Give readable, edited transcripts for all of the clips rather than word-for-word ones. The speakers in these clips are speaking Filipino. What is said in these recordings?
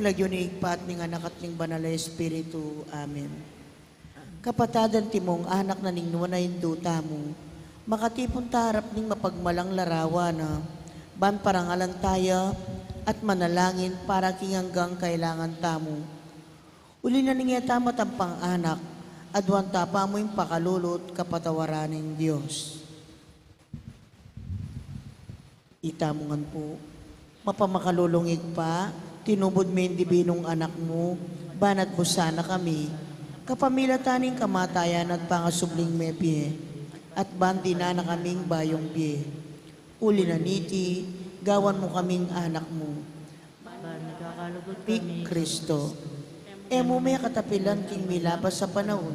lagyo ni Igpat ning anak at ning banal na Espiritu. Amen. Kapatadan timong anak na ning nuwan na induta mo, makatipon tarap ning mapagmalang larawa na ban parangalan tayo at manalangin para king hanggang kailangan tamo. Uli na ning yata matampang anak, adwan tapa mo yung pakalulot kapatawaran ng Diyos. Itamungan po, mapamakalulungig pa, tinubod mo yung dibinong anak mo, banat mo sana kami, kapamilataning kamatayan at pangasubling mepye, at bandi na kaming bayong pie. Uli na niti, gawan mo kaming anak mo. Pik Kristo, emo may katapilan king milabas sa panahon,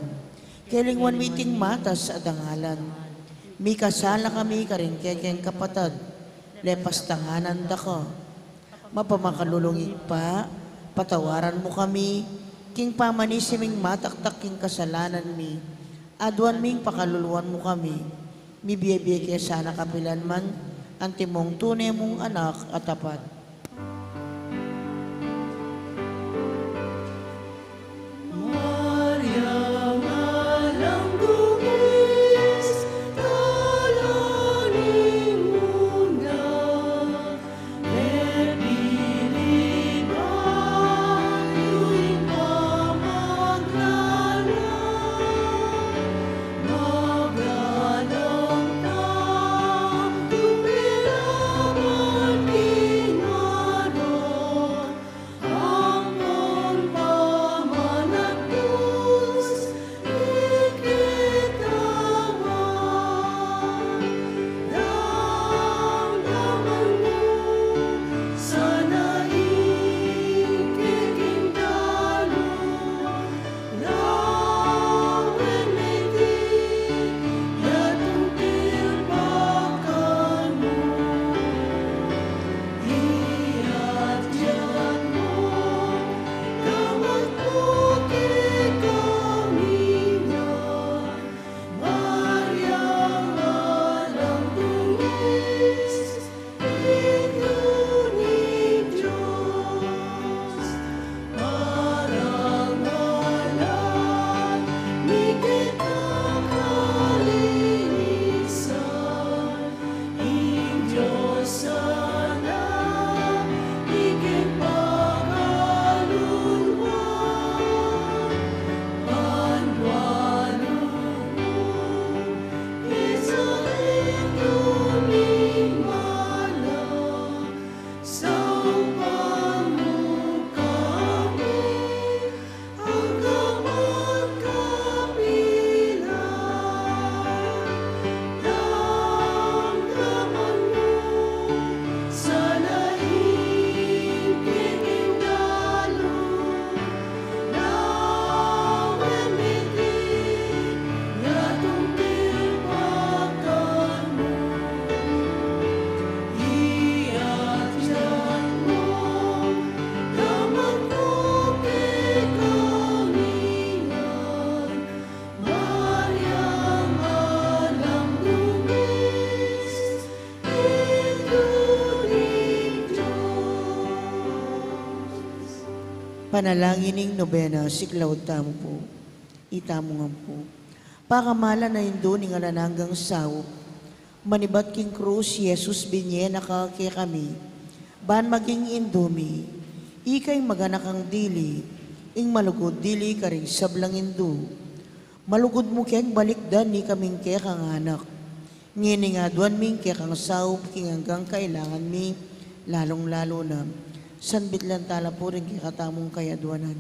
kelingwan miting matas sa dangalan. Mi kasala kami karing kekeng kapatad, lepas tanganan da ka. Mapamakalulungig pa, patawaran mo kami, king pamanisiming mataktak king kasalanan mi, adwan ming pakaluluan mo kami, mi biye-biye kaya sana kapilan man, antimong tunay mong anak at tapat. Panalangin nobena, siklaw tamo po, itamo nga po. Pakamala na indo ni nga lananggang sao, manibat king krus, Jesus binye nakake kami, ban maging indomi, ikay maganakang dili, ing malugod dili karing sablang indo. Malugod mo keng balikdan ni kaming kekang anak, ngini nga duan ming kekang sao, king hanggang kailangan mi, lalong-lalo na, sanbit lang tala po rin kikatamong kayadwanan.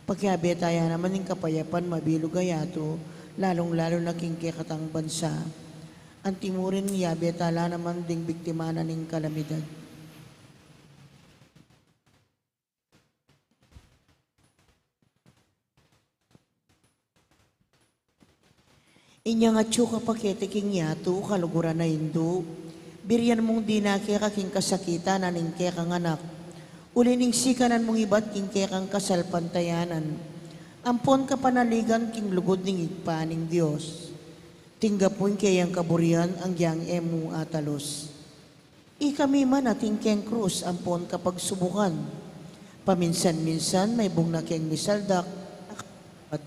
Pagkabi tayo naman ng kapayapan mabilog gayato, lalong-lalo na king kikatang bansa. Ang timurin yabe tala naman ding biktimana ng kalamidad. Inya nga tsuka pakete king yato, kaluguran na indo, biryan mong di na kaya king kasakita na ning kaya kang anak. Uli ning sikanan mong ibat king kekang kasalpantayanan. Ampon ka panaligan king lugod ning igpaning Diyos. Tinggapon kayang kaburian ang yang emu atalos. Ikami man ating keng krus ampon kapag subukan. Paminsan-minsan may bung na keng misaldak, at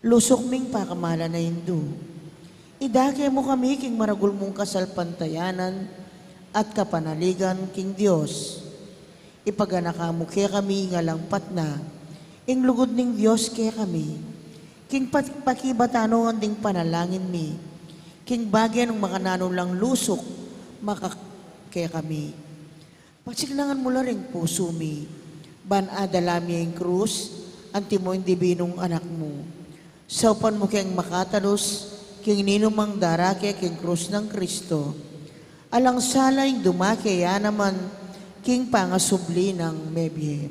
lusok ming pakamala na hindu. Idake mo kami king maragul mong kasalpantayanan at kapanaligan king Diyos. Ipaganaka mo kaya kami nga langpat na, ing lugod ning Diyos kaya kami. King pakibatano ang ding panalangin mi, king bagyan ng makananong lang lusok, makakaya kami. Pagsiklangan mo la ring puso mi, ban adalami ang krus, anti mo hindi binong anak mo. Saupan mo kayang makatalos, king ninumang darake king krus ng Kristo. Alang salaing dumake ya naman, king pangasubli ng mebye.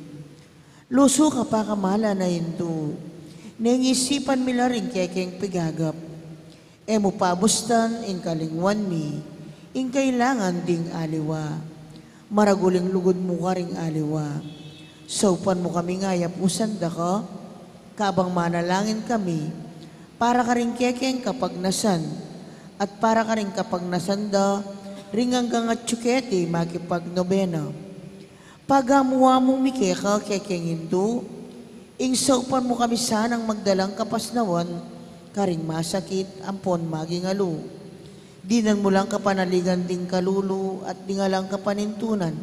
Luso ka pa kamala na hindu, nangisipan mi la rin kaya king pigagap. Mo pabustan in kalingwan mi, in kailangan ding aliwa. Maraguling lugod mo ka ring aliwa. Saupan mo kami nga yapusan da ka, kabang manalangin kami, para ka rin kekeng kapagnasan, at para ka rin kapagnasan ring hanggang at tsukete makipagnobena. Pagamuwa mong mikeka kekeng hindu, ing saupan mo kami sanang magdalang kapasnawan, karing masakit, ampon maging alo. Dinan mo lang kapanaligan ding kalulu at dingalang kapanintunan.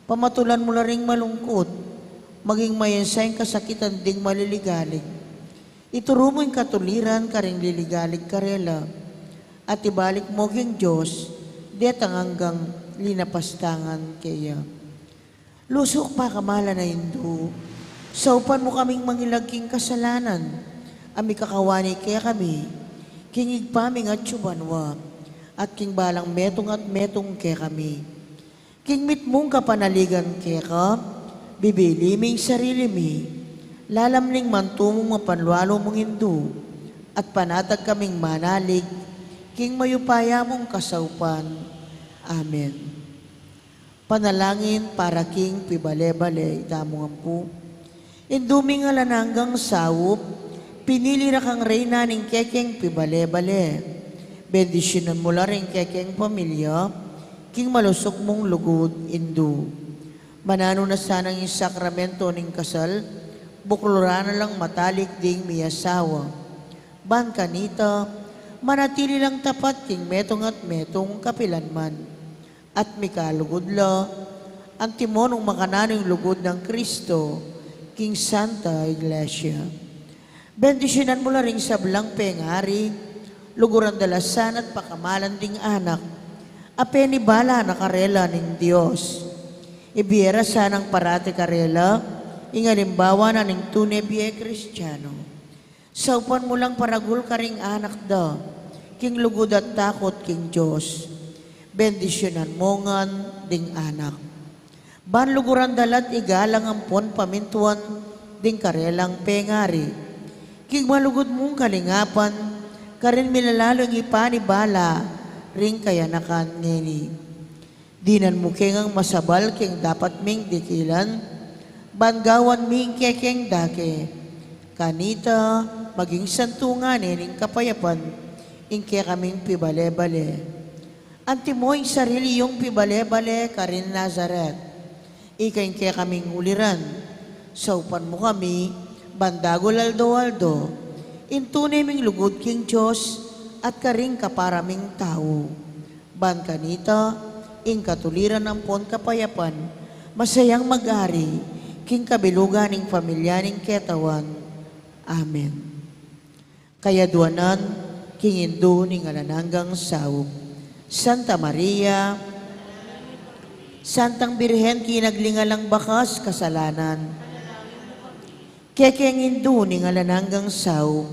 Pamatulan mo la ring malungkot, maging mayensayang kasakitan ding maliligalig. Ituro mo yung katuliran karing liligalig karela, at ibalik mo king Diyos, detang hanggang linapastangan kaya. Lusok pa kamala na hindu, saupan mo kaming mangilagking kasalanan, ami kakawani kaya kami, kingig paming at subanwa, at king balang metong kaya kami. King mit mong kapanaligan kaya ka, bibili ming sarili mi, lalamling mantumong mapanlualo mong hindu, at panatag kaming manalig, king mayupaya mong kasaupan. Amen. Panalangin para king pibale-bale, itamong ampu. Induming alananggang sawop, pinili ra kang reyna ning kekeng pibale-bale. Bendisyonan mo la ring kekeng pamilya, king malusok mong lugod indu. Manano na sanang yung sakramento ning kasal, buklura na lang matalik ding miyasawa. Ban kanita, manatili lang tapat king metong at metong kapilanman. At mikalugod la, ang timonong makananong lugod ng Kristo, king Santa Iglesia. Bendisyonan mo la ring sablang pengari, luguran dalasan at pakamalan ding anak, apeni bala na karela ning Diyos. Ibiyera sanang parati karela, ingalimbawa na ning tunay biye Kristiyano. Saupan mo lang paragul karing anak da, king lugod at takot king Diyos. Bendisyonan mo ngan ding anak. Ban luguran dalat igalang ampon pamintuan ding karelang pengari. King malugod mong kalingapan, karin milalalong ipanibala, ring kayanakan ngini. Dinan mo kengang masabal king dapat ming dikilan, banggawan ming kekeng dake. Kanita, maging santungan ning kapayapan, ingke kaming pibale-bale. Anti mo yung sarili yung pibale-bale karin Nazaret. Ikain kaming uliran. Saupan mo kami, bandagol aldo-aldo, intunay ming lugod king Diyos at karing kaparaming tao. Ban kanita, ing katuliran ng pon kapayapan, masayang mag-ari, king kabilugan ng pamilya ng ketawan. Amen. Kaya duwanan, king Indo ning alananggang sawop. Santa Maria, Santang Birhen kinaglingalang bakas kasalanan, kekeng Indo ning alananggang sawop.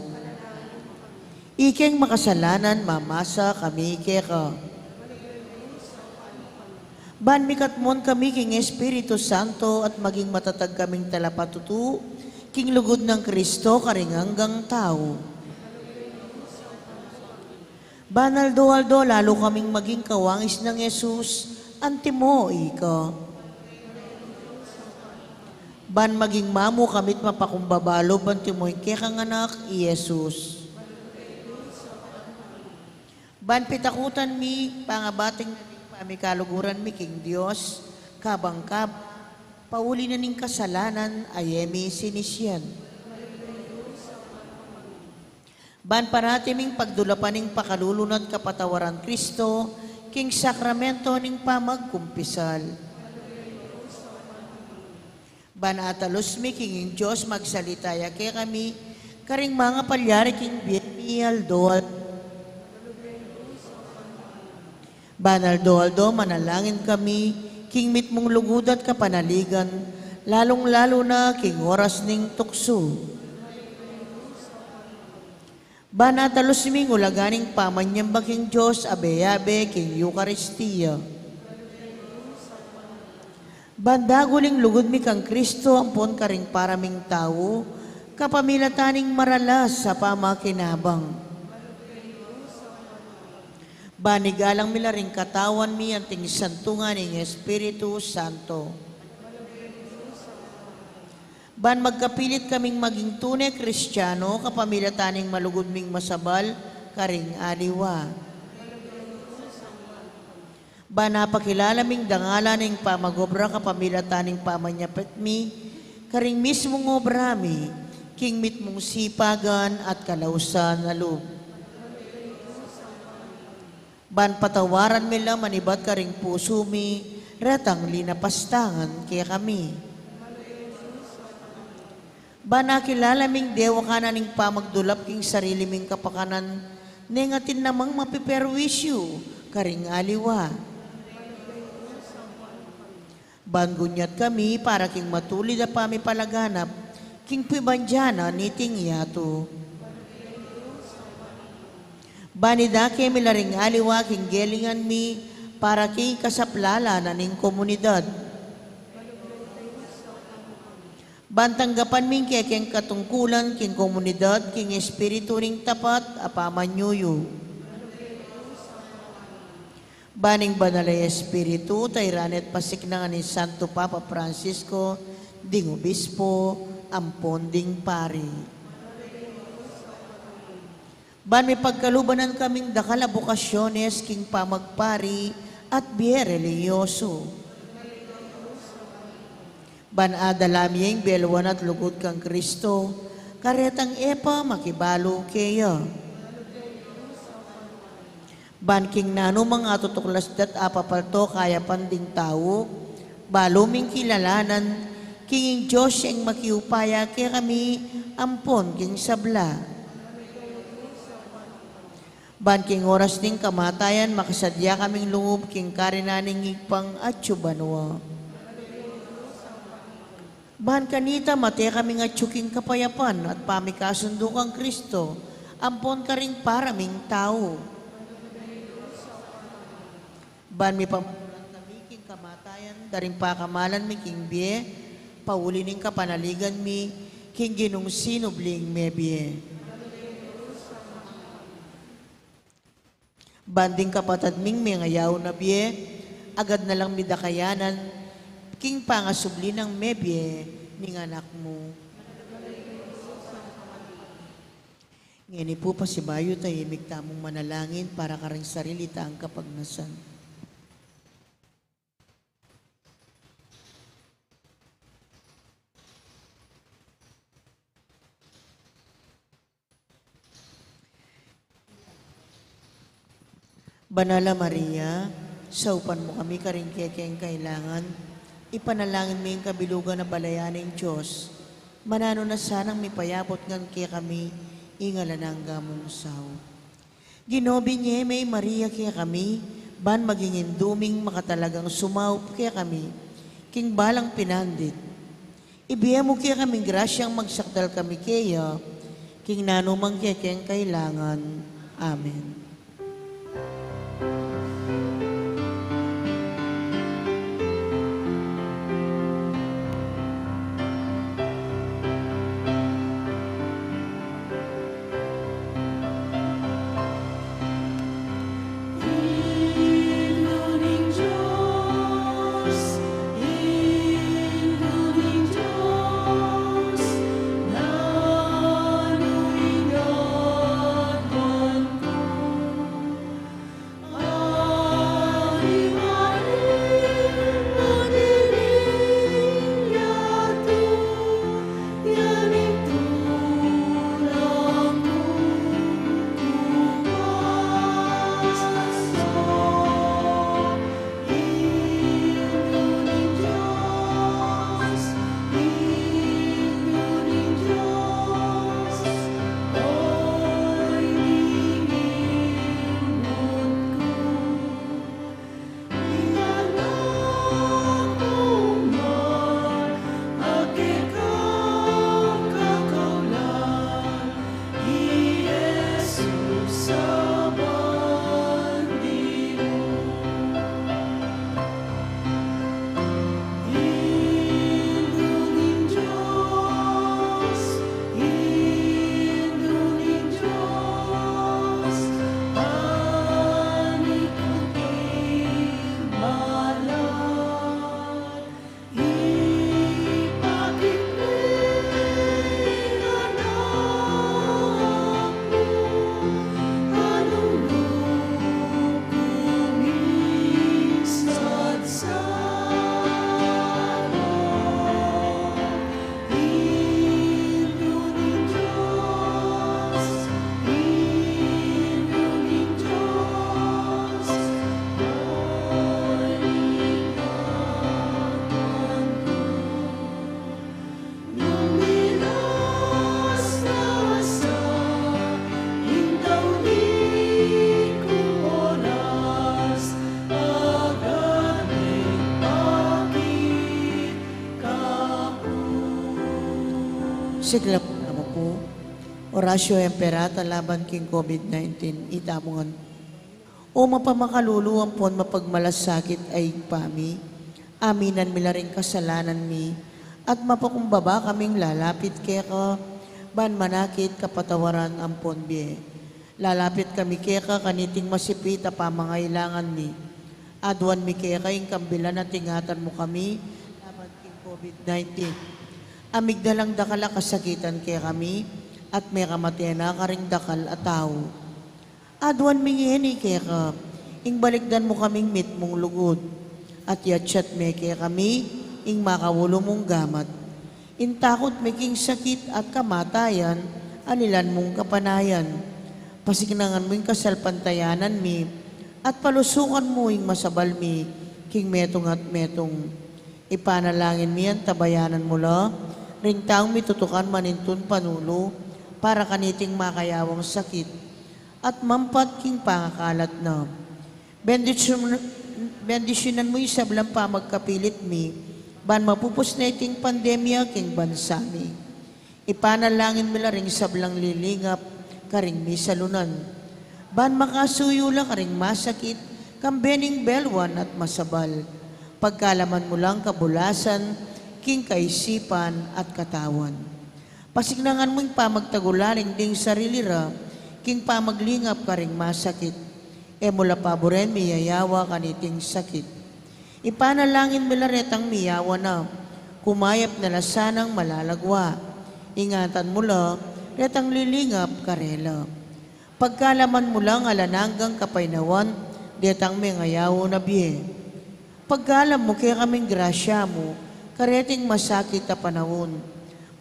Ikeng makasalanan mamasa kami keka. Ban mikatmon kami king Espiritu Santo at maging matatag kaming talapatutu, king lugod ng Kristo karinganggang tao. Banal do-aldo, lalo kaming maging kawangis ng Yesus, antimo ika. Ban maging mamu kamit mapakumbabalo, bantimo kekang anak, Yesus. Ban pitakutan mi, pangabating pamikaluguran mi king Diyos, kabangkab, pauli na ning kasalanan, ayemi sinisyan. Ban paratiming pagdulapaning pakalulunod kapatawaran Kristo, king sakramento ning pamagkumpisal. Ban atalos mi kinging Diyos magsalitaya kay kami, karing mga palyari king BNP Aldo. Banal Aldo, manalangin kami, king mit mong lugud at kapanaligan, lalong-lalo na king oras ning tukso. Banatalos ming ulaganing pamanyamba king Diyos, abe-abe king Eucharistia. Bandaguling lugod mi kang Kristo, ampon karing paraming tao, kapamilataning maralas sa pamakinabang. Banigalang milaring katawan mi anting santungan ng Espiritu Santo. Ban magkapilit kaming maging tunay Kristiyano, kapamilataning malugod ming masabal, karing aliwa. Ban napakilala ming dangala ng pamagobra, kapamilataning pamanyapit mi, karing mismong obra mi, king mit mong sipagan at kalausan na loob. Ban patawaran mi lang manibat karing puso mi, ratang linapastangan kaya kami. Ban nakilala ming dewa ka na ning pamagdulap king sarili ming kapakanan, nengatin namang mapiperwisyo, karing aliwa. Ban gunyat kami para king matulid na pamipalaganap, king pibandyana niting yato. Banidake milaring aliwa king gelingan mi para king kasaplala na ning komunidad. Bantanggapan ming kekeng katungkulan king komunidad king espiritu ring tapat apamanyuyo. Baning banalay espiritu tayranet pasik na ni Santo Papa Francisco ding obispo ampon ding pari. Ban may pagkalubanan kaming dakala bukasyones king pamagpari at biye religyoso. Ban adalamyeng belwan at lugod kang Kristo, karetang epa makibalo keya. Ban king nano mga tutuklas dat apapalto kaya panding tao, baluming kilalanan, kinging Diyos ang makiupaya kaya kami ampon king sabla. Ban king oras ning kamatayan, makasadya kaming lungub king karinaning igpang at tsubanwa. Ban kanita mate kaming at tsuking kapayapan at pamikasundo kang Kristo, ampon ka ring paraming tao. Ban mi pamulan kami king kamatayan, daring pakamalan mi king biye, pauli ning kapanaligan mi, king ginung sinubling me biye. Banding kapatad ming mengayaw na biye, agad na lang midakayanan, king pangasubli ng mebye, ning anak mo. Ngayon po pasibayo tayo tamong manalangin para karang sarili taang kapagnasan. Banala Maria, saupan mo kami karing kekeng kailangan, ipanalangin mo yung kabilugan na balayaning Diyos, manano na sanang mipayapot ngan kaya kami, ingala ng gamong sao. Ginobi niya may Maria kaya kami, ban magingin duming makatalagang sumaup kaya kami, king balang pinandit. Ibiya mo kaya kaming grasyang magsakdal kami kaya, king nanumang kekeng kailangan. Amen. Siklap mo po. Orasyo Emperata laban king COVID-19. Itamungan. O mapamakaluluang pon mapagmalasakit ay pami. Aminan mi ring kasalanan mi. At mapakumbaba kaming lalapit kaya ka. Ban manakit kapatawaran ang ponbye. Lalapit kami kaya ka kaniting masipita pamangailangan mi. Adwan mi kaya kayong kambila na tingatan mo kami. Laban king COVID-19. Amigdalang dakala kasakitan kaya kami. At may kamatiyan na karing dakal at tao. Adwan mingini kaya ka, ing balikdan mo kaming mit mong lugod, at yatsyat me kaya kami, ing makawulo mong gamat. Intakot making sakit at kamatayan, anilan mong kapanayan. Pasignangan mo ing kasalpantayanan mi, at palusukan mo ing masabal mi, king metong at metong. Ipanalangin mi ang tabayanan mo la, ring taong mitutukan manintun panulo, para kaniting makayawang sakit, at mampat king pangakalat na. Bendisyonan mo yung sablang pa magkapilit mi, ban mapupos na iting pandemya king bansa mi. Ipanalangin mo ring sablang lilingap, karing mi salunan. Ban makasuyo la karing masakit, kambening belwan at masabal. Pagkalaman mo lang kabulasan, king kaisipan at katawan. Pasignangan mo yung pamagtagularing ding sarili ra, king pamaglingap ka ring masakit, e mula paboren miyayawa kaniting sakit. Ipanalangin milaretang miyawa na, kumayap na lasanang malalagwa, ingatan mo la, retang lilingap karela. Pagkalaman mo lang alananggang kapainawan, detang mengayawo na biye. Pagkalam mo kaya kaming grasya mo, kareting masakit na panahon,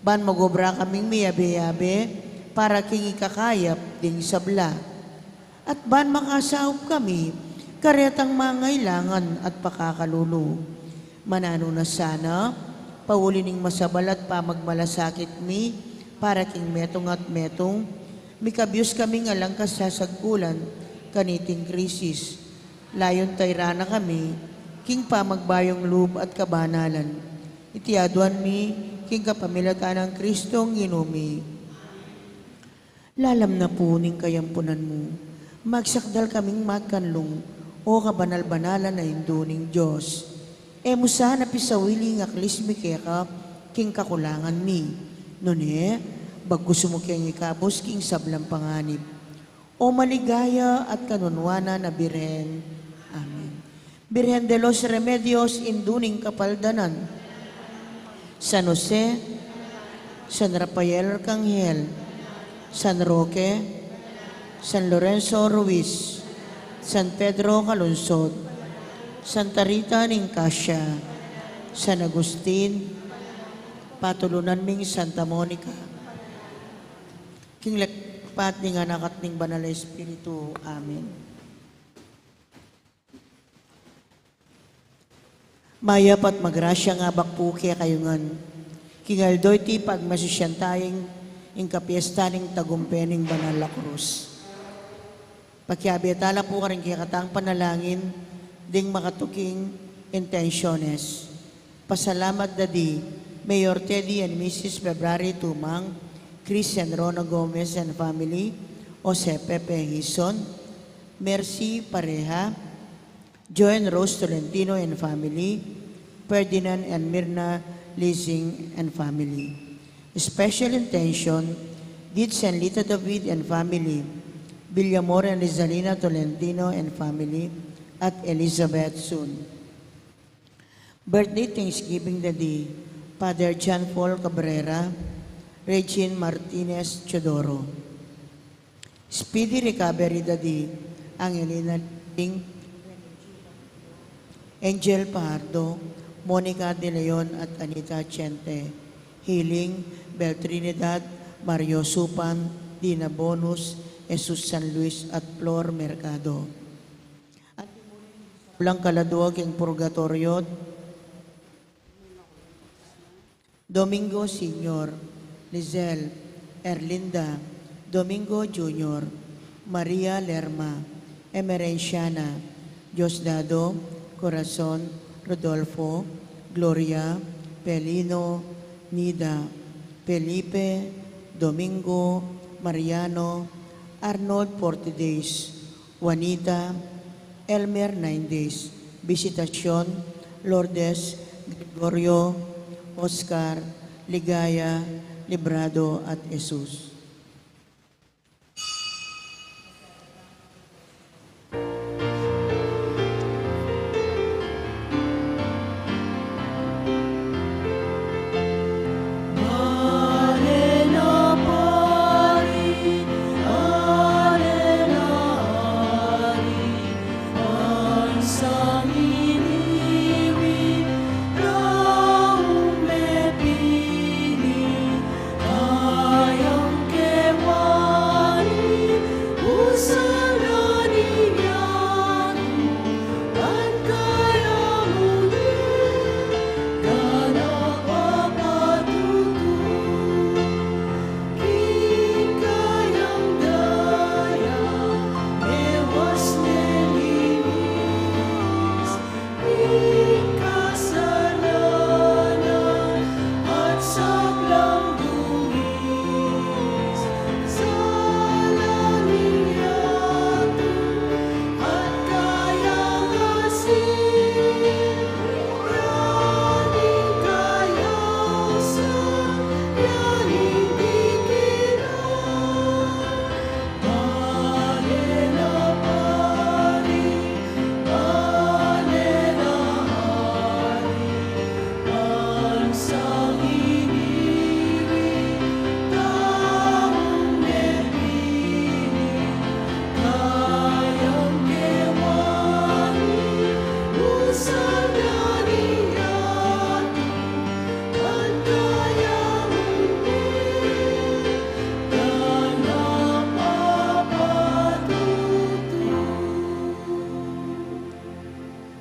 ban magobra kaming miyabe-yabe, para king ikakayap ding sabla. At ban makasaop kami, karetang mangailangan at pakakalulo. Manano na sana, paulining masabal at pamagmalasakit mi, para king metong at metong, mikabyos kaming alang kasasagkulan, kaniting krisis. Layon tayrana kami, king pamagbayong loob at kabanalan. Itiaduan mi, king kapamilatan ng Kristong inumi. Lalam na po ning kayampunan mo, magsakdal kaming magkanlong, o kabanal-banalan na induning Diyos. E musa na pisawili nga klismi kaya king kakulangan mi. Nune, bago sumukiyang ikabos king sablang panganib. O maligaya at kanunwana na Birhen. Amen. Birhen de los Remedios, induning kapaldanan. San Jose, San Rafael Arcangel, San Roque, San Lorenzo Ruiz, San Pedro Calungsod, Santa Rita Nicasio, San Agustin, patulunan ming Santa Monica, king lekpat ning anak at ning banal na Espiritu. Amen. Mayap at magrasya nga bakpo kaya kayungan, king aldoy ti pagmasusyantayeng ing kapiestaning tagumpening banal la krus. Pakiabitala po ka rin kaya katang panalangin, ding makatuking intentiones. Pasalamat dadi, Mayor Teddy and Mrs. February Tumang, Christian Rona Gomez and family, Jose Pepe Hison, Mercy Pareha, Joan Rose Tolentino and family, Ferdinand and Mirna Lizing and family. Special intention, did San Lita David and family, Villamor and Rizalina Tolentino and family, at Elizabeth Sun. Birthday Thanksgiving Day, Father John Paul Cabrera, Regine Martinez Chodoro. Speedy Recovery Day, Angelina Ding, Angel Pardo, Monica De Leon at Anita Chente. Healing, Bel Trinidad, Mario Supan, Dina Bonus, Jesus San Luis at Flor Mercado. At walang kaladuag yung purgatorio, Domingo Senior, Lizelle, Erlinda, Domingo Junior, Maria Lerma, Emerenciana, Diosdado, Corazon, Rodolfo, Gloria, Pelino, Nida, Felipe, Domingo, Mariano, Arnold 40 days, Juanita, Elmer 9 days, Visitacion, Lourdes, Gregorio, Oscar, Ligaya, Librado at Jesus.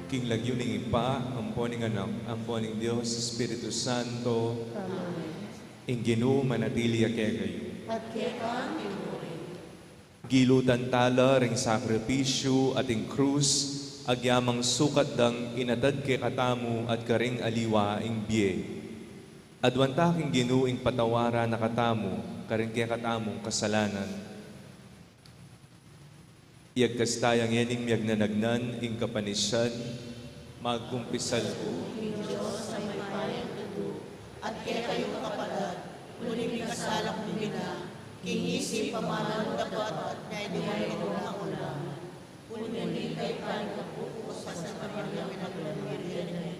King lagyuning ipa, amponing anak, amponing Diyos, Espiritu Santo, ing Ginoo manatili kayo. At kailan Gilutan tala ring sakripisyo at ing krus, agyamang sukat dang inatad kay katamu at karing aliwa ing biye. Adwanta king Ginoo ing patawara na katamu, karing kay katamong kasalanan. Iagkastayang yening miyag nanagnan ing kapanisyan, magkumpisal ko. Diyos ay may payang tudo, at kaya kayong kapalat, kuning may kasalak mong bina, kingisip pamanan dapat at naidumay itong ulam. Kunin kay payang kapukos, sa kapanyang pinaglalagyan,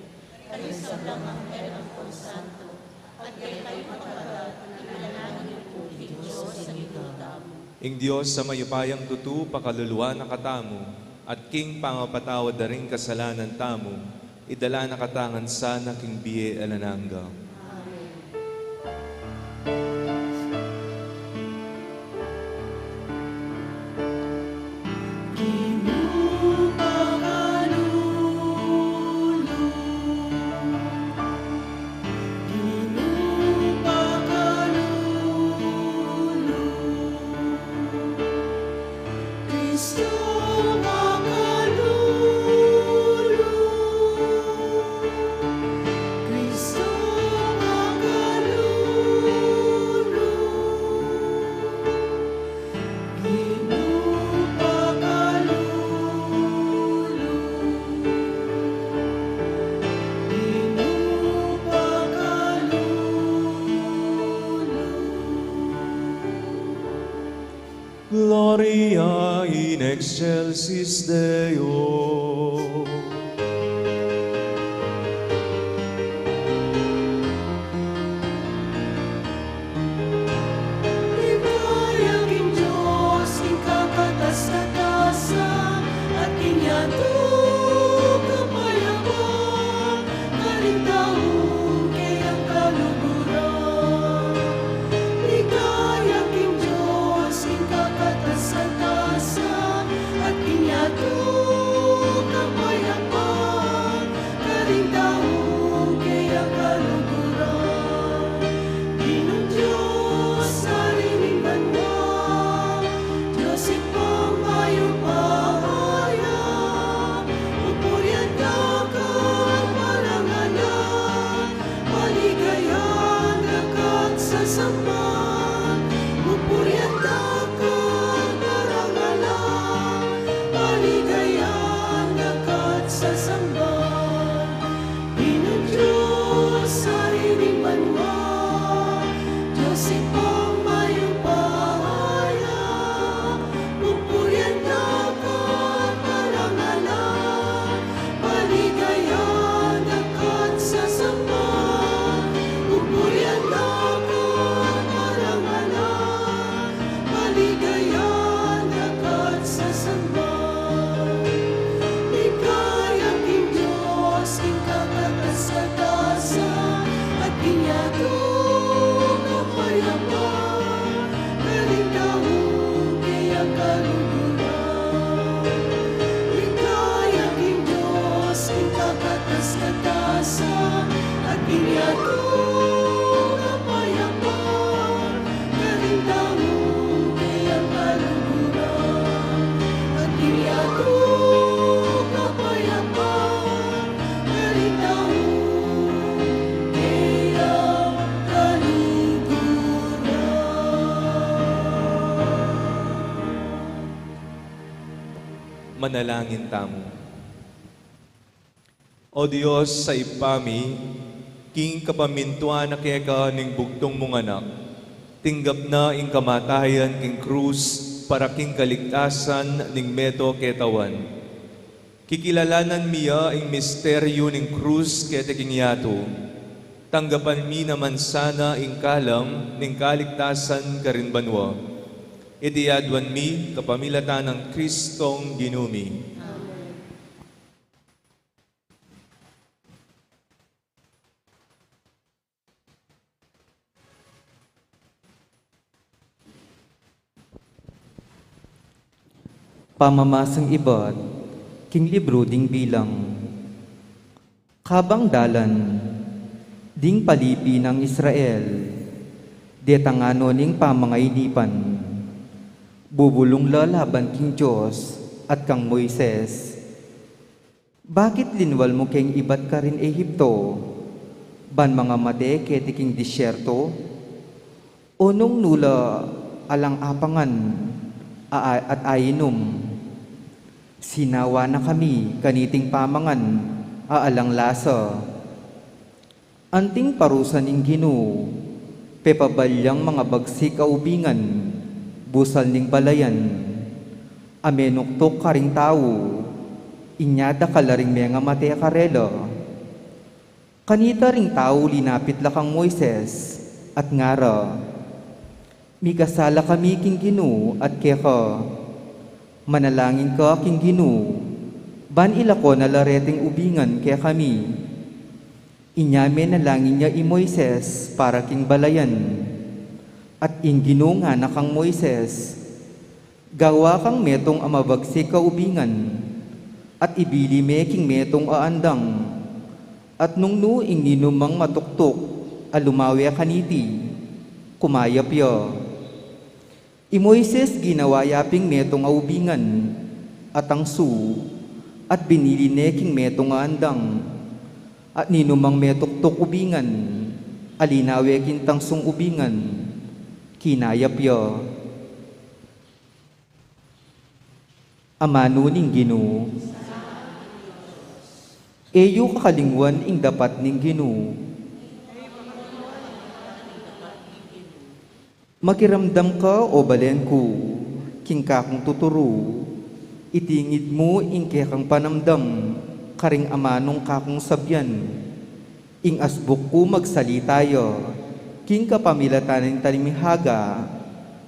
kayo sa blangang erang konsanto, at kaya kayong kapalat, ilanangin po king Diyos sa ginutamo. Ing Diyos sa mayupayang tutu pakaluluwa na katamu, at king pangapatawad na rin kasalanan tamu, idala na katangan sana king biye alananga. Gloria in excelsis Deo. Ligaya king Diyos, ing kakatas-katasan, at inyado kapayapang, kalintaon kayang kaluguran. Ligaya king Diyos, ing kakatas-katasan, at inyado pagsasamba. Diyos sa ining banwa, Diyos ipang mayupaya, pupurian dagat parangalan, paligayan dagat sasamba, pupurian dagat parangalan, paligayan dagat sasamba. Ligaya king Diyos, king kakatas-katasan, at kinyatong kapayapan, kalintahong kayang kaluluran. Ligaya king Diyos, king kakatas-katasan, at kinyatong kapayapan, kalintahong kayang kaluluran. At kinyatong kapayapan, kalintahong kayang kaluluran. Manalangin tamo. O Dios sa ipami, king kapamintuan na kaya ning bugtong mong anak, tinggap na ing kamatayan king krus para king kaligtasan ning meto ketawan. Kikilalanan miya ing misteryo ning krus kete king yato. Tanggapan mi naman sana ing kalam ning kaligtasan karin banwa. Idiyadwan mi kapamilatan ng Kristong ginumi. Pamamasang iba't king libro ding bilang. Kabang dalan, ding palipi ng Israel, detangano ning pamangaynipan, bubulong lalaban king Diyos at kang Moises. Bakit linwal mo keng ibat ka rin Ehipto, ban mga mate keti king disyerto? Unong nula alang apangan, at ainom. Sinawa na kami kaniting pamangan, aalang lasa. Anting parusa ning Ginoo, pepabalyang mga bagsik kaubingan, busal ning balayan. Amenuktok karing tao, inyada kalaring mga mate karelo. Kanita ring tao linapit lakang Moises, at ngara, mikasala kami king Ginoo at keka, manalangin ka king Ginoo, ban ilako na lareting ubingan kaya kami. Inyame nalangin niya i Moises para king balayan, at ing Ginoo nga na kang Moises, gawa kang metong amabagsik ka ubingan, at ibili me king metong aandang, at nung nuing ninumang matuktok, alumawi kaniti, kumayap ya. I Moises ginawa yaping metong aubingan, at ang su, at binili neking metong andang, at ninumang metuktok ubingan, alinawe kintang sung ubingan, kinayap ya. Amano ning Ginoo, eyo kakalingwan ing dapat ning Ginoo, makiramdam ka o balen ko, king kakong tuturo, itingid mo ing kekang panamdam, karing amanong kakong sabyan, ing asbuk ko magsalitayo, king kapamilatanin talimihaga,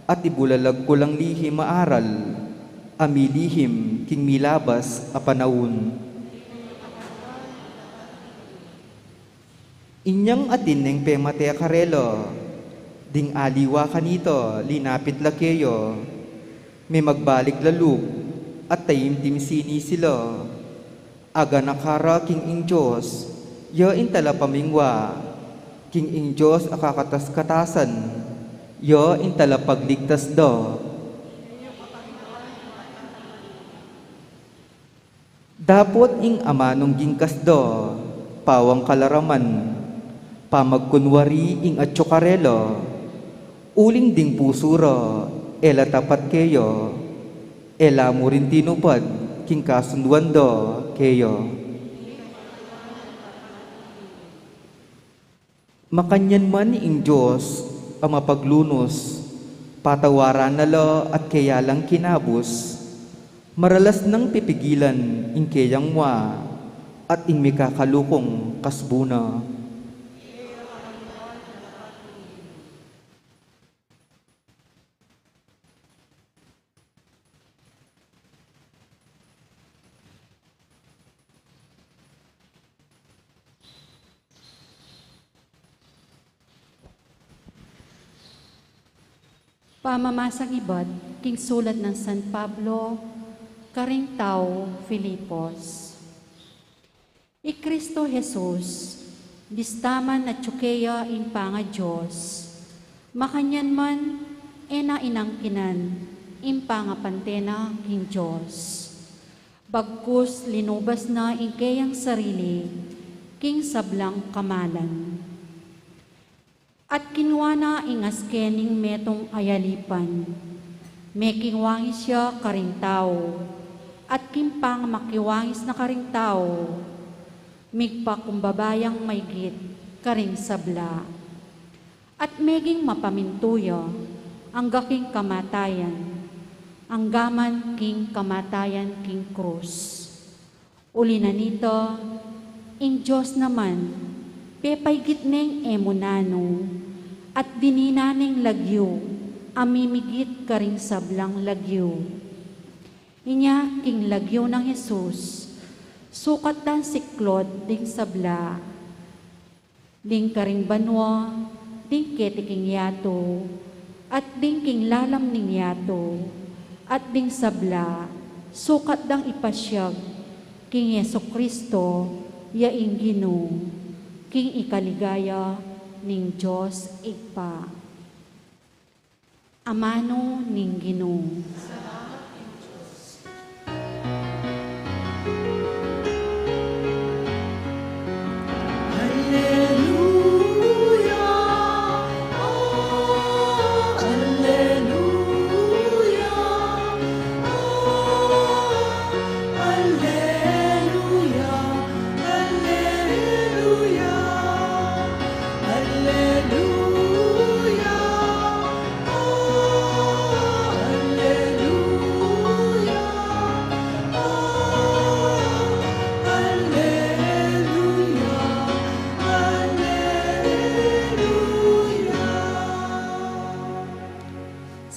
at ibulalag ko lang lihim maaral, amilihim king milabas a panahon. Inyang atin neng pemate karelo, ding aliwa kanito, linapit lakeyo, may magbalik lalug, at tayimtim sini sila. Aga nakara king ing Diyos, yo in tala pamingwa, king ing Diyos akakatas-katasan, yo in tala pagligtas do. Dapot ing amanong gingkas do, pawang kalaraman, pamagkunwari ing atsokarelo, uling ding pusura, ela tapat keyo, ela mo rin tinupad, king kasunduando keyo. Makanyan man ing Diyos ang mapaglunos, patawaran nala at kaya lang kinabos, maralas nang pipigilan ing kayang wa, at ing mikakalukong kasbuna. Pamamasang ibad, king sulat ng San Pablo, karing tao, Filipos. I Kristo Jesus, distaman at tsukeya in panga Diyos, makanyan man, ena inangkinan, in panga pantena king Diyos. Bagkus linubas na in kayang sarili, king sablang kamalan. At kinwana ingaskening metong ayalipan, making wangis siya karing tao, at kimpang makiwangis na karing tao, migpa kumbabayang maygit karing sabla. At meging mapamintuya, ang gaking kamatayan, ang gaman king kamatayan king krus. Uli na nito, ing Diyos naman, pepaygit neng emunano, at dininaneng lagyo, amimigit karing sablang lagyo. Inya king lagyo ng Jesus, sukat tan siklod ding sabla, ding karing banwa, ding ketiking yato, at ding king lalam ning yato, at ding sabla, sukat dang ipasyag, king Yesu Kristo, yaing Ginoo, king ikaligaya ning Diyos igpa. Amano ning Ginoo.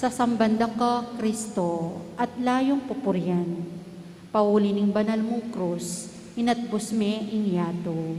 Sasambanda ka, Kristo, at layong pupuryan. Pauli ning banal mong krus, inatbus me ing yato.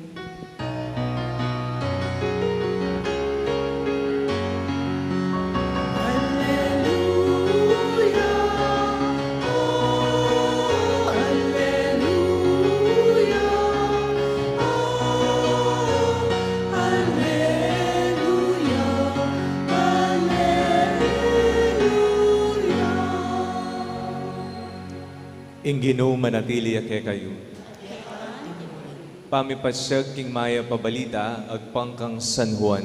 Ing Ginoo manatili ake kayo. Pamipasyag king maya pabalita agpangkang San Juan.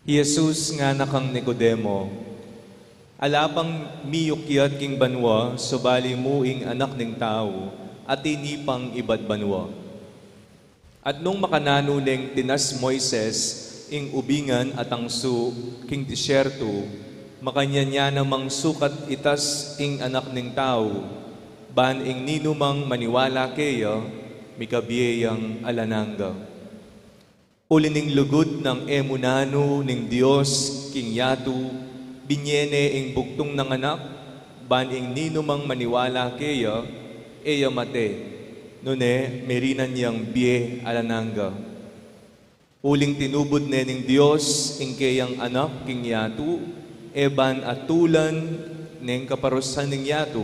Jesus nga nakang Nicodemo, alapang miyukyat king banwa, subali mo ing anak ning tao, at inipang ibad banwa. At nung makanano ning tinas Moises, ing ubingan at ang su king disyerto, makanya namang sukat itas ing anak ning tao, ban ing ninumang maniwala kaya, mikabiyayang alananga. Uli ning lugod ng emunano ning Dios king yatu, binyene ing bugtong ng anak, ban ing ninumang maniwala kaya, eya mate, nune merinan yang biye alananga. Uling tinubod nening Dios ing kayang anak king yatu, eban atulan ning kaparusan ning yatu,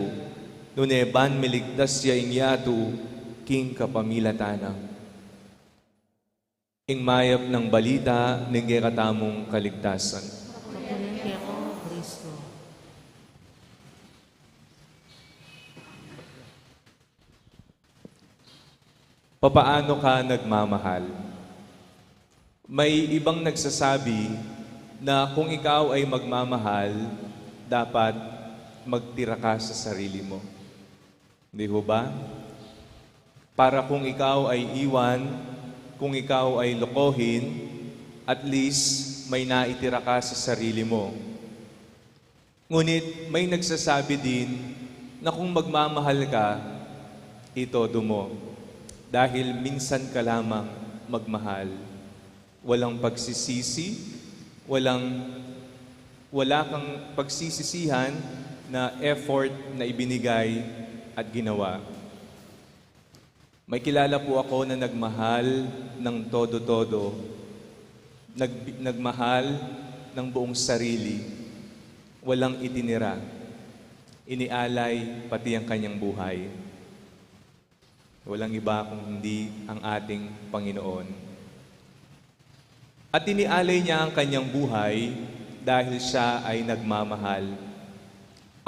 nun eban miligtas siya ing yatu, king kapamilatana. Ing mayap ng balita ning katamong kaligtasan. Pagpapalin kay ko, Kristo. Papaano ka nagmamahal? May ibang nagsasabi na kung ikaw ay magmamahal, dapat magtira ka sa sarili mo. Hindi ho ba? Para kung ikaw ay iwan, kung ikaw ay lokohin, at least may naitira ka sa sarili mo. Ngunit may nagsasabi din na kung magmamahal ka, itodo mo. Dahil minsan ka lamang magmahal. Walang pagsisisi, wala kang pagsisisihan na effort na ibinigay at ginawa. May kilala po ako na nagmahal ng todo-todo. Nagmahal ng buong sarili. Walang itinira. Inialay pati ang kanyang buhay. Walang iba kung hindi ang ating Panginoon. At inialay niya ang kanyang buhay dahil siya ay nagmamahal.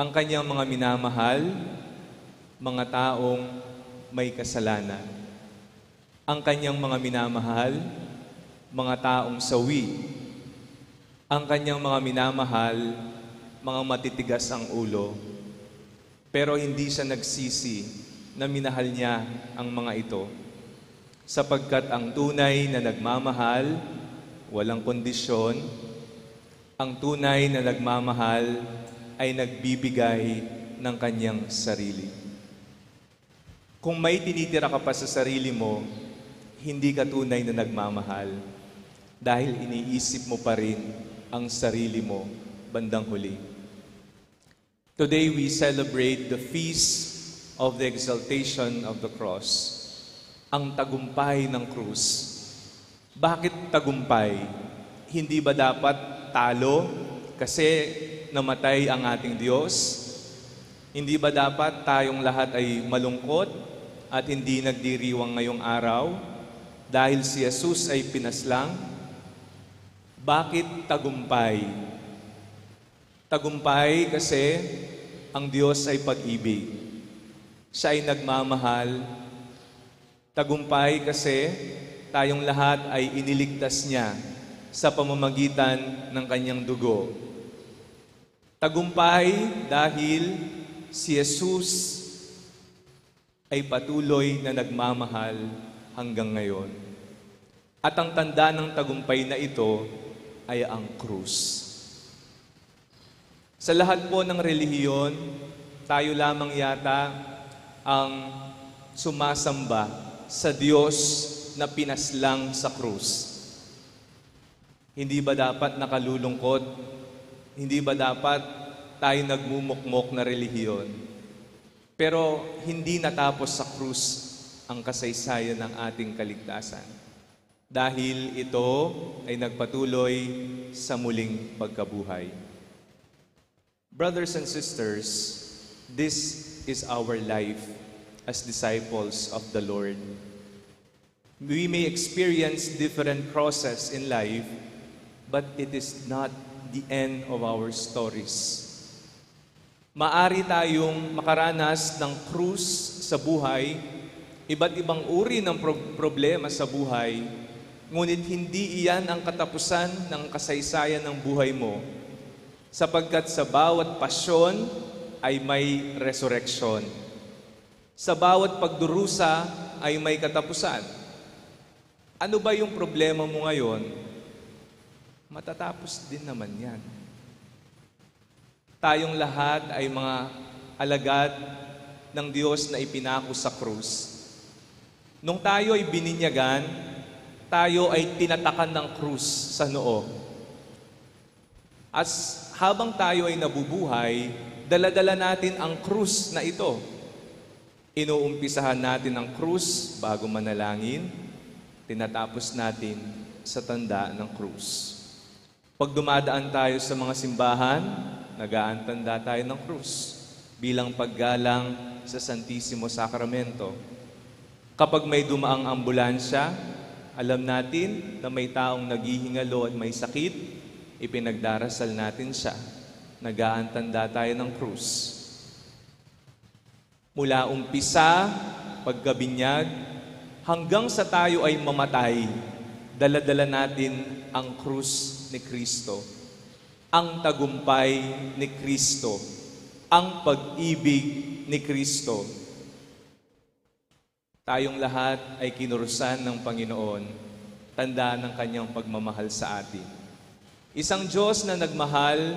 Ang kanyang mga minamahal, mga taong may kasalanan. Ang kanyang mga minamahal, mga taong sawi. Ang kanyang mga minamahal, mga matitigas ang ulo. Pero hindi siya nagsisi na minahal niya ang mga ito. Sapagkat ang tunay na nagmamahal, walang kondisyon. Ang tunay na nagmamahal ay nagbibigay ng kanyang sarili. Kung may tinitira ka pa sa sarili mo, hindi ka tunay na nagmamahal dahil iniisip mo pa rin ang sarili mo bandang huli. Today we celebrate the feast of the exaltation of the cross, ang tagumpay ng krus. Bakit tagumpay? Hindi ba dapat talo kasi namatay ang ating Diyos? Hindi ba dapat tayong lahat ay malungkot at hindi nagdiriwang ngayong araw dahil si Jesus ay pinaslang? Bakit tagumpay? Tagumpay kasi ang Diyos ay pag-ibig. Siya ay nagmamahal. Tagumpay kasi tayong lahat ay iniligtas niya sa pamamagitan ng kanyang dugo. Tagumpay dahil si Jesus ay patuloy na nagmamahal hanggang ngayon. At ang tanda ng tagumpay na ito ay ang krus. Sa lahat po ng relihiyon, tayo lamang yata ang sumasamba sa Diyos na pinaslang sa krus. Hindi ba dapat nakalulungkot? Hindi ba dapat tayo nagmumukmok na relihiyon? Pero hindi natapos sa krus ang kasaysayan ng ating kaligtasan. Dahil ito ay nagpatuloy sa muling pagkabuhay. Brothers and sisters, this is our life as disciples of the Lord. We may experience different crosses in life, but it is not the end of our stories. Maari tayong makaranas ng krus sa buhay, iba't ibang uri ng problema sa buhay, ngunit hindi iyan ang katapusan ng kasaysayan ng buhay mo, sapagkat sa bawat pasyon ay may resurrection. Sa bawat pagdurusa ay may katapusan. Ano ba yung problema mo ngayon? Matatapos din naman yan. Tayong lahat ay mga alagad ng Diyos na ipinako sa krus. Nung tayo ay bininyagan, tayo ay tinatakan ng krus sa noo. At habang tayo ay nabubuhay, dala-dala natin ang krus na ito. Inuumpisahan natin ang krus bago manalangin, tinatapos natin sa tanda ng krus. Pag dumadaan tayo sa mga simbahan, nag-aantanda tayo ng krus bilang paggalang sa Santissimo Sacramento. Kapag may dumaang ambulansya, alam natin na may taong naghihingalo at may sakit, ipinagdarasal natin siya. Nag-aantanda tayo ng krus. Mula umpisa, pagkabinyag, hanggang sa tayo ay mamatay, dala-dala natin ang krus ni Kristo. ang tagumpay ni Kristo, ang pag-ibig ni Kristo. Tayong lahat ay kinurusan ng Panginoon, tanda ng kanyang pagmamahal sa atin. Isang Diyos na nagmahal,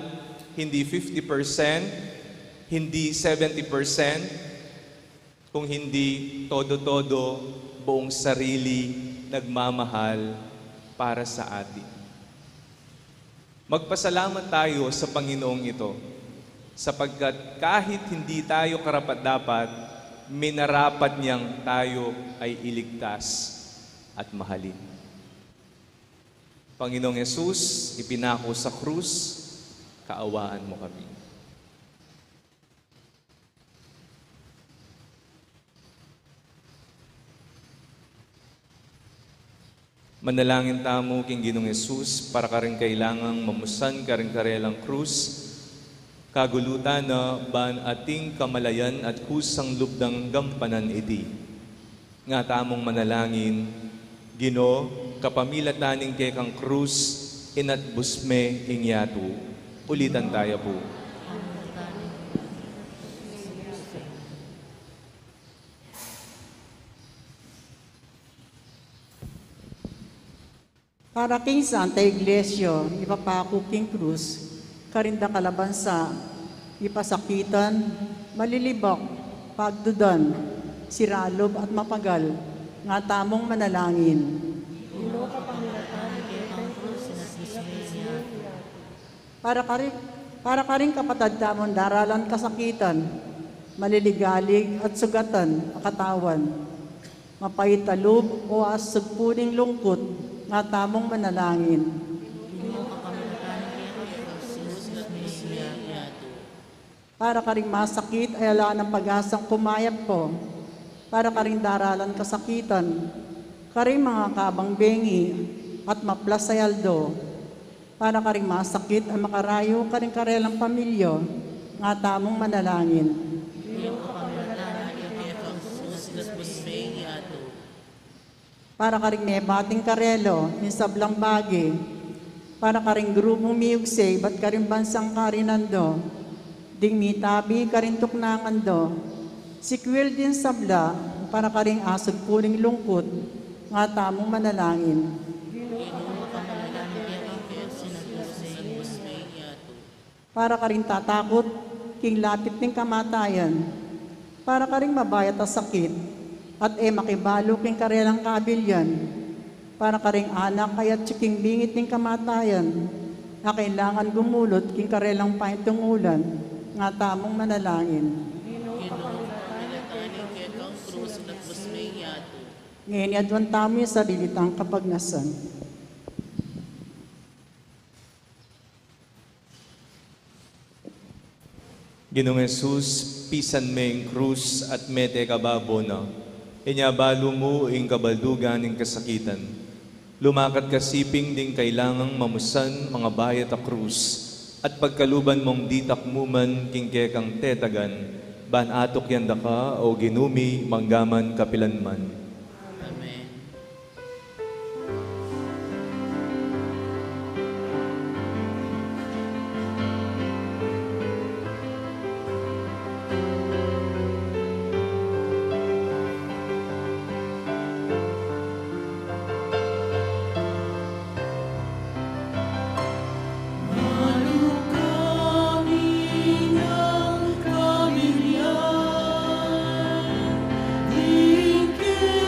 hindi 50%, hindi 70%, kung hindi todo-todo, buong sarili, nagmamahal para sa atin. Magpasalamat tayo sa Panginoong ito, sapagkat kahit hindi tayo karapat-dapat, minarapat niyang tayo ay iligtas at mahalin. Panginoong Yesus, ipinako sa krus, kaawaan mo kami. Manalangin tamo king Ginoong Yesus, para ka rin kailangang mamusan ka rin karelang krus, kagulutan na ban ating kamalayan at kusang lubdang gampanan iti. Nga tamong manalangin, Gino, kapamilataning kay kang krus, inatbusme ingyatu. Ulitan tayo po. Para king Santa Iglesia, ipapako king krus, karinda kalabansa, ipasakitan, malilibak, pagdudan, siralob at mapagal, nga tamong manalangin. Para ka rin kapatad tamon daralan kasakitan, maliligalig at sugatan, akatawan, mapaitalub o asag puning lungkot, nga tamong manalangin. Para ka rin masakit ay ala ng pag-asang pumayag po. Para ka rin daralan kasakitan, ka rin mga kabang bengi at maplasayaldo. Para ka rin masakit ay makarayo ka rin karelang pamilya, nga tamong manalangin. Para ka rin nebating karelo, insablang bagi. Para ka rin grupong miyugsay, ba't ka rin bansang karinando. Ding mitabi ka rin tuknangando. Sikwil din sabla, para ka rin asag puning lungkot, nga tamong manalangin. Para ka rin tatakot, king lapit ng kamatayan. Para ka rin mabayat sa sakit, at makibalo king karelang kabilyan. Para ka ring anak kaya't tsiking bingit ng kamatayan, na kailangan gumulot king karelang paintong ulan, nga tamong manalangin. Ngayon yadwan tamo yung sarili tang kapagnasan. Ginoong Jesus, pisan meng krus at mete kababo na. Inyabalo mo ing kabaldugan ing kasakitan. Lumakat kasiping ding kailangang mamusan mga bayat a krus. At pagkaluban mong ditakmuman king kekang tetagan, ban atok yanda ka o ginumi manggaman kapilanman. Thank you.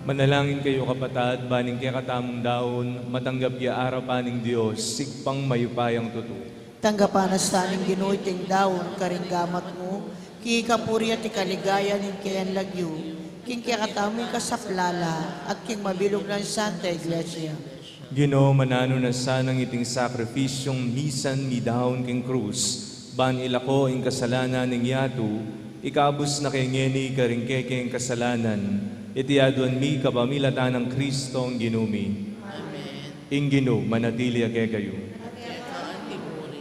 Manalangin kayo kapatad, baning kaya katamong daon, matanggap ya arapan ng Diyos, sigpang mayupayang tuto. Tanggapan sa aming ginuiting daon, karinggamat mo, kikapuri at ikaligaya ning kayan lagyo, king kaya katamoy kasaplala, at king mabilog ng Santa Iglesia. Ginoo, manano na sanang iting sakripisyong misan mi daon king krus, ban ilako ing kasalanan ng yatu, ikabus na kay ngeni karingkeke ang kasalanan, itiadwan mi kapamilatan ng Kristo ang ginumi. Amen. Ingino, manatili ake kayo.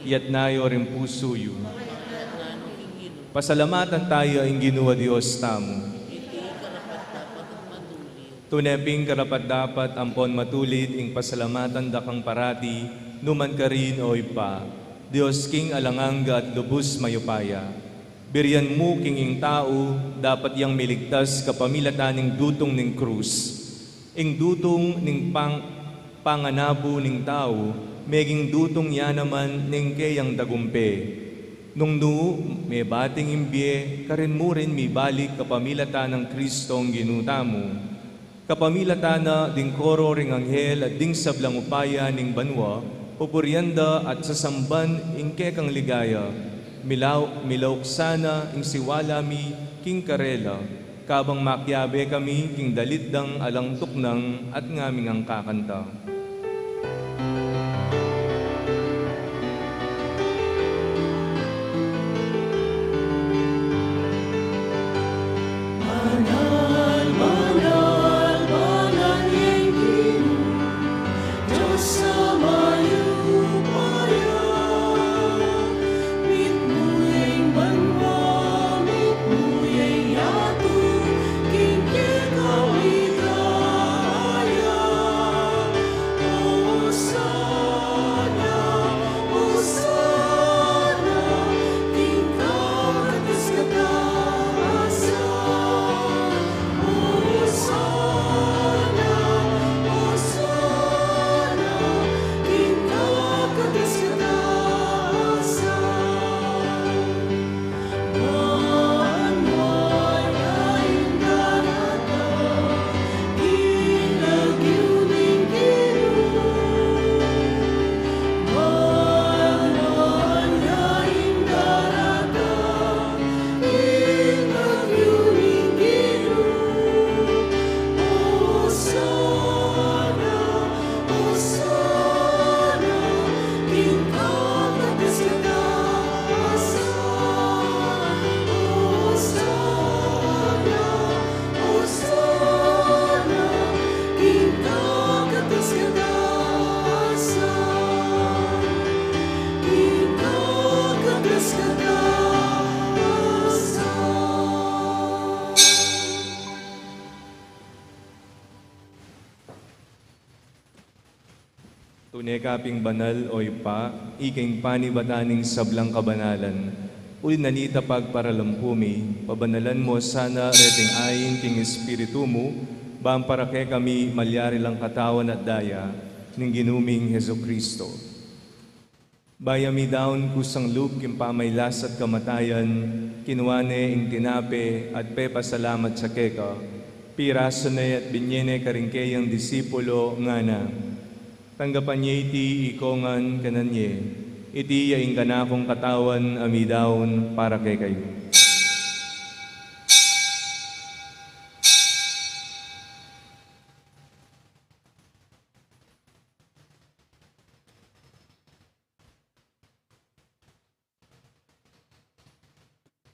Yat nayo rin pusuyo. Pasalamatan tayo ang ginuwa Diyos tamo. Tuneping karapat dapat ampon matulit ing pasalamatan dakang parati, numan ka rin o ipa. Diyos king alanganga at lubos mayupaya. Biryan mo king ing tao, dapat yang miligtas kapamilatan ning dutong ning krus. Ing dutong ning panganabo ning tao, meging dutong ya naman ning kayang dagumpe. Nung may bating imbye, karin mo rin may balik kapamilatan ng Kristo ang ginuta mo. Kapamilatan na ding koro ring anghel at ding sablang upaya ning banwa, pupuryanda at sasamban ing kekang ligaya. Milaw sana ing siwalami king karela, kabang makyabe kami king dalitdang alang tuknang at ngaming ang kakanta. Tunekaping banal o ipa, iking panibataning sablang kabanalan. Uli nanita pagparalampumi, pabanalan mo sana reting ayin king espiritu mo, bamparake kami malyari lang katawan at daya, ning ginuming Heso Kristo. Bayami daon kusang loob king pamaylas at kamatayan, kinuane ing tinape at pepasalamat sa keka, piraso na at binyene karingkeyang disipulo nga na. Tanggapan niya iti ikongan kananye, iti yaing kanakong katawan amidaon para kay kayo.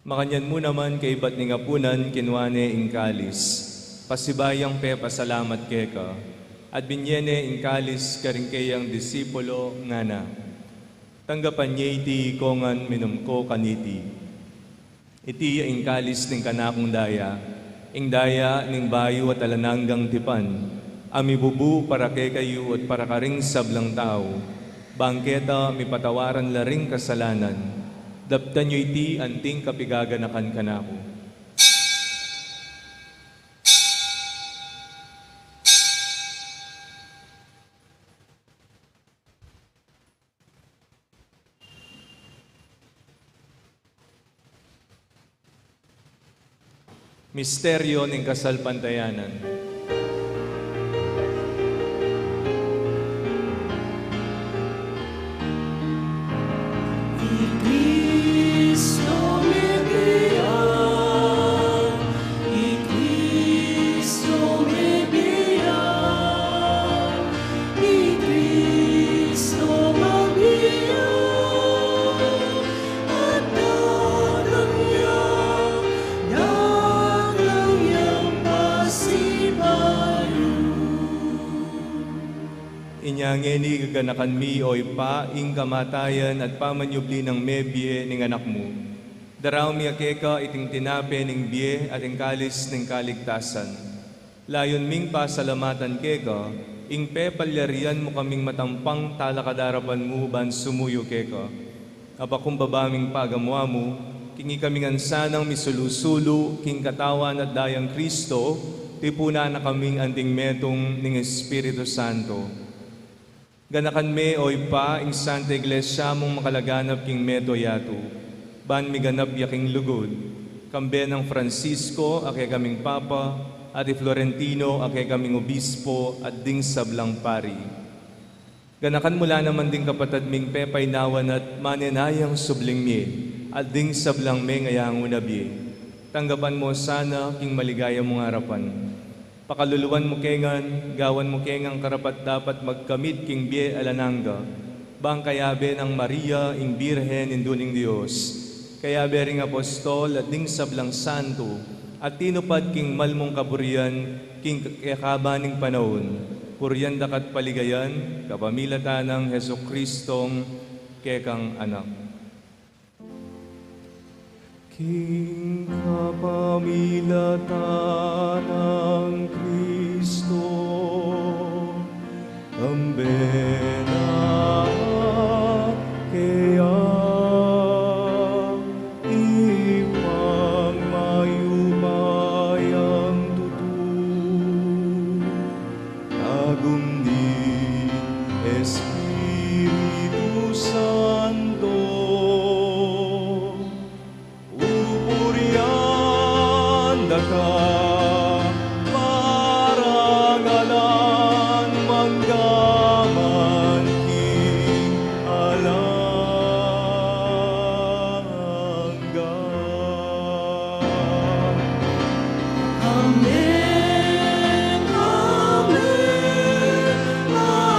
Makanyan mo naman kay ba't ni ngapunan kinwane ing kalis, pasibayang pasalamat keka, at binyene ing kalis karingkeyang disipulo nga na. Tanggapan niya iti kongan minumko kaniti. Iti ing kalis ning kanakong daya, ing daya ning bayo at alananggang tipan, amibubu para kay kayo at para karing sablang tao, bangketa mi patawaran laring kasalanan, daptan niyo iti anting kapigaganakan kanako. Misteryo ng kasalpantayanan. inyangeni gaganakan mi oy pa ing kamatayan at pamanyubli ng mebye ning anak mo. Daraw mi akeka iting tinape ning biye at ing kalis ning kaligtasan. Layon ming pasalamatan keka, ing pepalyarian mo kaming matampang talakadarapan mo ban sumuyo keka. Apakumbabaming pagamwa mo, kingi kaming ansanang misulusulu, king katawan at dayang Kristo, tipuna na kaming anting metong ning Espiritu Santo. Ganakan me oy pa ing Santa Iglesia mong makalaganap king meto yato. Ban mi ganap yaking lugod. Kambe ng Francisco ake kaming Papa at Florentino ake kaming Obispo at ding sablang pari. Ganakan mula naman ding kapatad ming pepay nawan at maninayang subling mi at ding sablang me ngayang unabi. Tanggapan mo sana king maligaya mong harapan. Pakaluluwan mo kengan, gawan mo kengang karapat dapat magkamit king biye alananga. Bang kayabe ng Maria, ing Birhen, induning Diyos. Kayabe ring apostol at ding sablang santo, at tinupad king malmong kaburian, king kakabaning panahon. Puryan dakat paligayan, kapamilata ng Heso Kristong kekang anak. King kapamilatan ng Kristo, ambena kaya ipang mayumayang tutu, tagum ni Espiritu Santo. Parangalan manggaman king alangga. Amen, amen, amen, amen,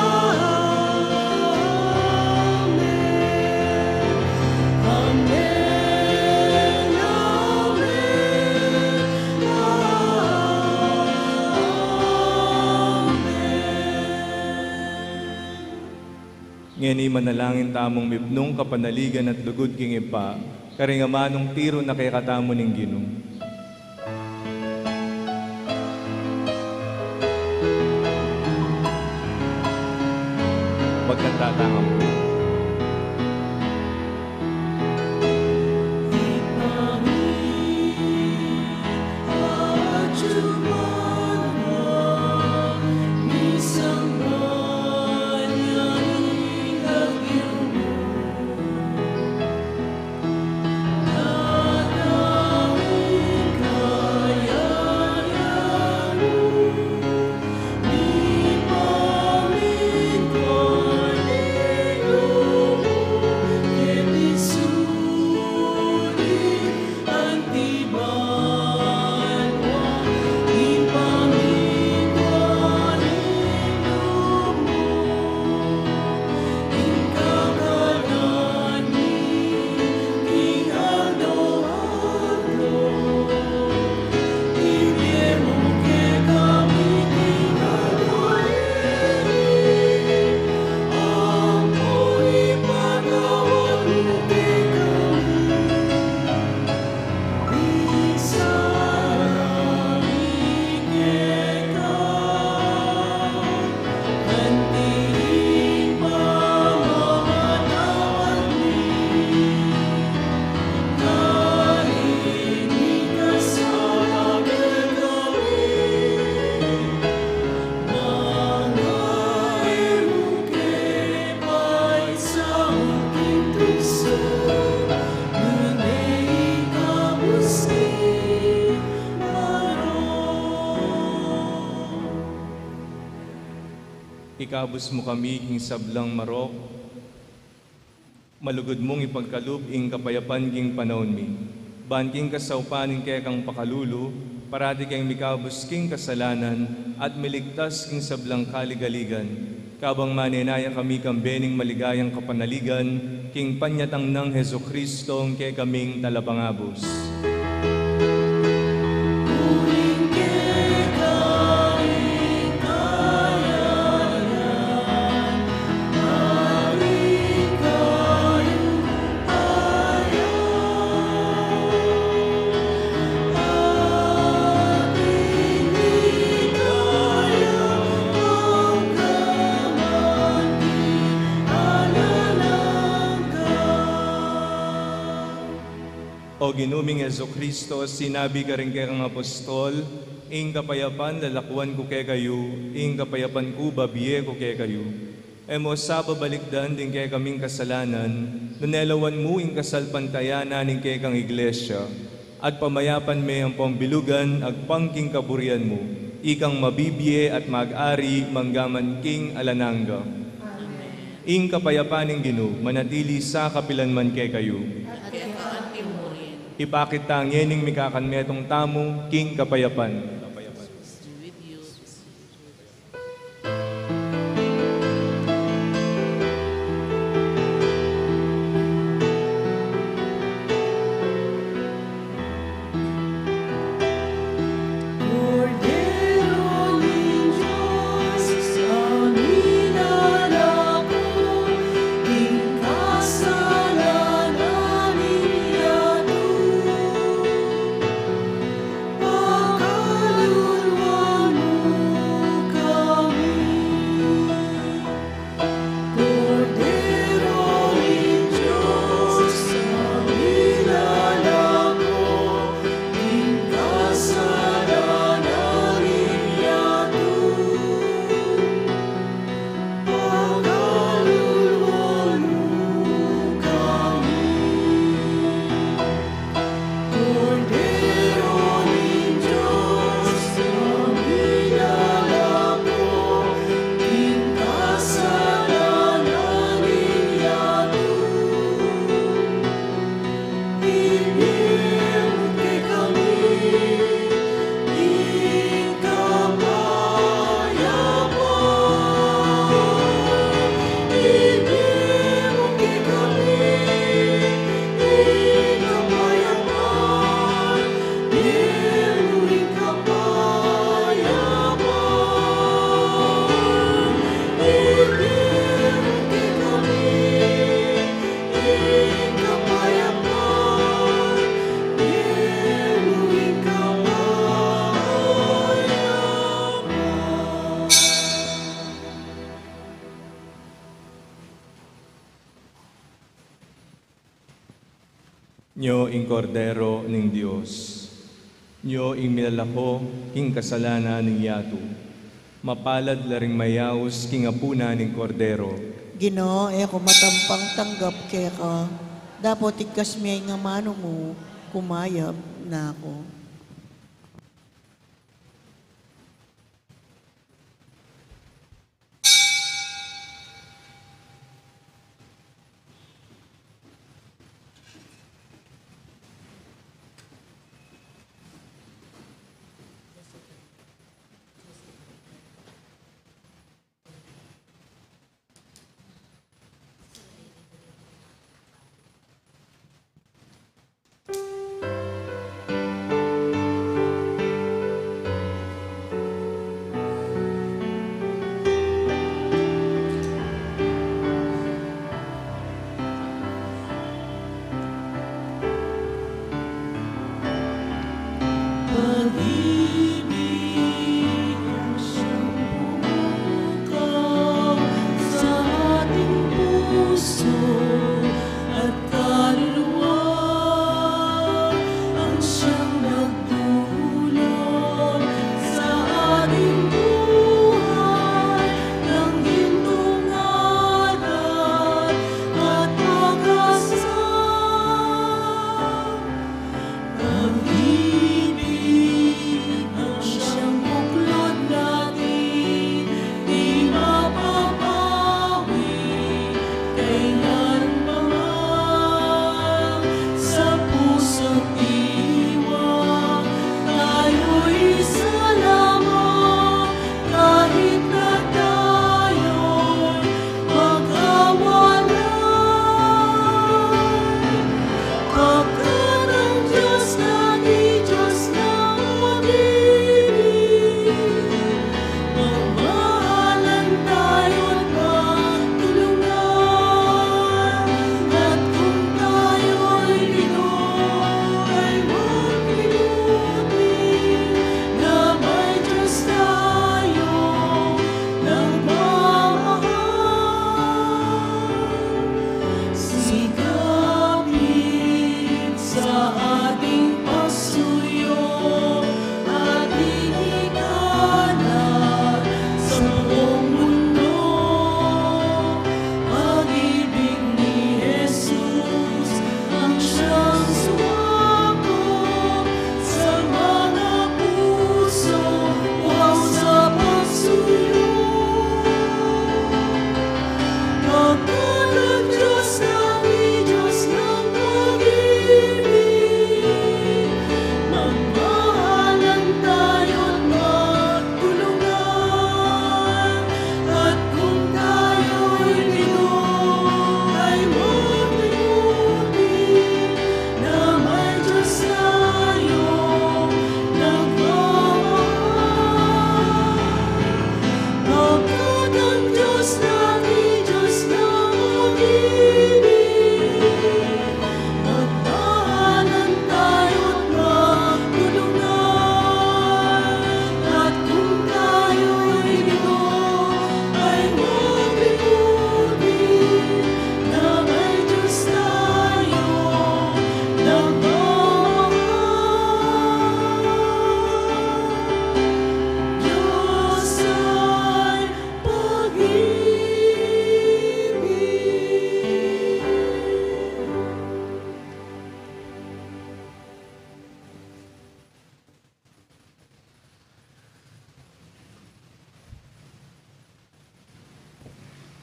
ngeni manalangin tamong mipnong kapanaligan at lugod king ipa, karingamanong tiro na kay katamo ning Ginoo. Pagkantatangam po. Ikabos mo kami king sablang marok, malugod mong ipagkalub ing kapayapan king panahon mi. Ban king kasaupaning kekang pakalulu, parati kang mikabos king kasalanan, at miligtas king sablang kaligaligan. Kabang maninaya kami kang bening maligayang kapanaligan, king panyatang ng Heso Kristong ke kaming talapangabos. Panginuming Jesucristo, sinabi ka rin kay kang apostol, ing kapayapan lalakwan ko kay kayo, ing kapayapan ko babiye ko kay kayo. Emo sa babalikdan din kay kaming kasalanan, nunelawan mo ing kasalpantayanan ning kay kang iglesia, at pamayapan me ang pambilugan ag pangking kaburian mo, ikang mabibiye at mag-ari manggaman king alananga. Ing kapayapaning Ginoo, manatili sa kapilanman kay kayo. At kaya kaan timurin. Ipakitangin ning mikakan metong tamo, king kapayapan. With you. Cordero ni Diyos, ang inalako, kasalanan niyado. Pagkaluluwa mo kami. Cordero ni Diyos, ang inalako, kasalanan niyado. Pagkaluluwa mo kami. Cordero ni Diyos, ang inalako, kasalanan niyado. Inimok kay kami, ikapayapan. Inimok kay kami, ikapayapan. Inimok ikapayapan. Inimok kay kami, ikapayapan. Inimok ikapayapan. Nyo ing kordero ning Dios. Nyo ing milalako king kasalanan ning yato. Mapalad laring mayaos king apuna ning kordero. Ginoo, ako matampang tanggap kay ka. Dapat ikas miyay nga mano mo, kumayab na ako.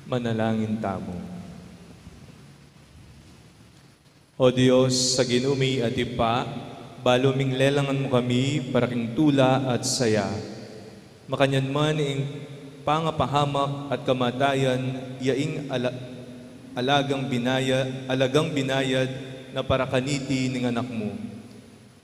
Manalangin tamo. O Diyos, sa ginumi at ipa, baluming lelangan mo kami para king tula at saya. Makanyan man ing pangapahamak at kamatayan, yaing alagang binayad na para kaniti ning anak mo.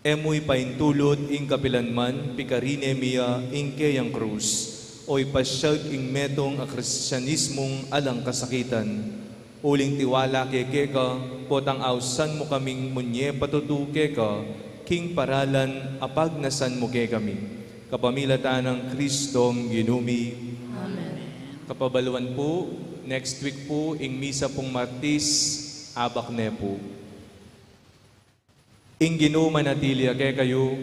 Emoy paintulot ing kapilanman, pikarine miya ing kayang krus, o ipasyag ing metong a Kristyanismong alang kasakitan. Uling tiwala keka, potang ausan mo kaming munye patutu keka, king paralan apag nasan mo ke kami. Kapamilatan ng Kristong ginumi. Amen. Kapabaluan po, next week po, ing misa pong Martis, abak ne po. Ing ginuman natilya kay kayo,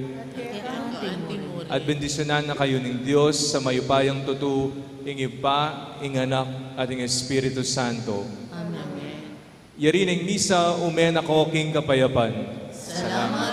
at bendisyonan na kayo ng Diyos sa mayupayang tutu, ing Ipa, ing Anak, at ing Espiritu Santo. Amen. Yari ng misa, umen ako king kapayapan. Salamat